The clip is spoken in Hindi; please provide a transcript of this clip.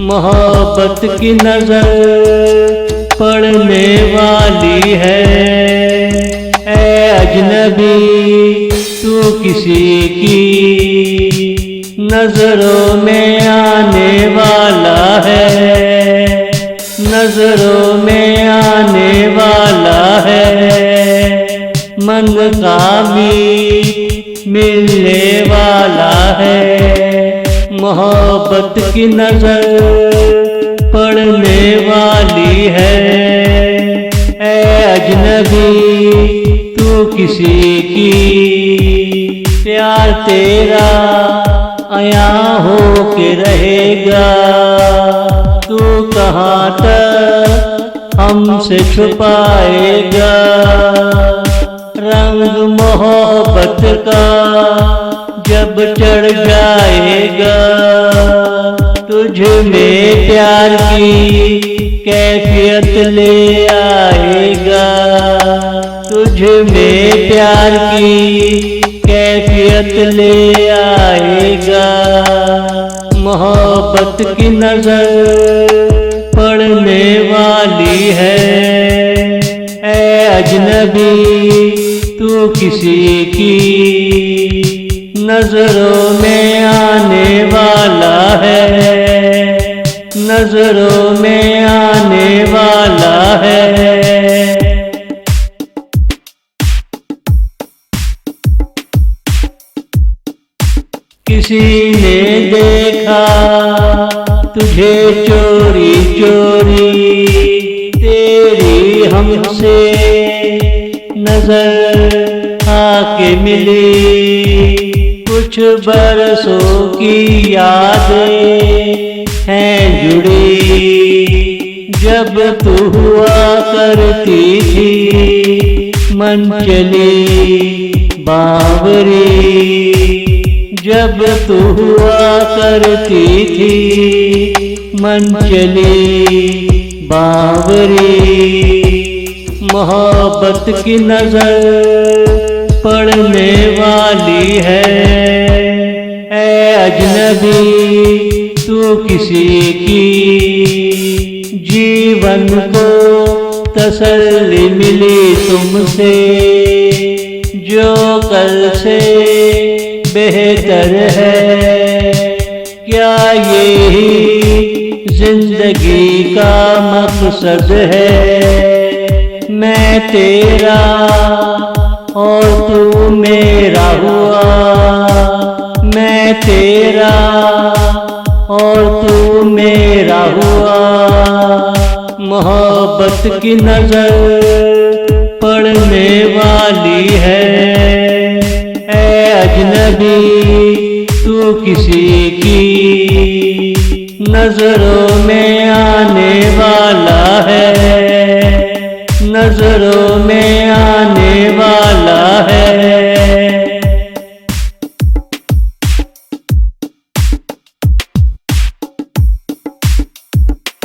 मोहब्बत की नजर पड़ने वाली है। ऐ अजनबी तू किसी की नजरों में आने वाला है, नजरों में आने वाला है। मन का मीत मिलने वाला है। मोहब्बत की नजर पड़ने वाली है। ऐ अजनबी तू किसी की, प्यार तेरा आया हो के रहेगा। तू कहाँ तक हमसे छुपाएगा। रंग मोहब्बत का जब चढ़ जाएगा, तुझ में प्यार की कैफियत ले आएगा। तुझ में प्यार की कैफियत ले आएगा। मोहब्बत की नजर पड़ने वाली है। ऐ अजनबी तू किसी की नजरों में आने वाला है, नजरों में आने वाला है। किसी ने देखा तुझे चोरी चोरी, तेरी हमसे नजर आके मिली। कुछ बरसों की यादें हैं जुड़ी, जब तू हुआ करती थी मन चली बावरी। जब तू हुआ करती थी मन चली बावरी। मोहब्बत की नजर पड़ने वाली है। ऐ अजनबी तू किसी की, जीवन को तसल्ली मिली तुमसे। जो कल से बेहतर है, क्या यही जिंदगी का मकसद है। मैं तेरा और तू मेरा हुआ, मैं तेरा और तू मेरा हुआ। मोहब्बत की नजर पड़ने वाली है। ऐ अजनबी तू किसी की नजरों में आने वाला है, नजरों में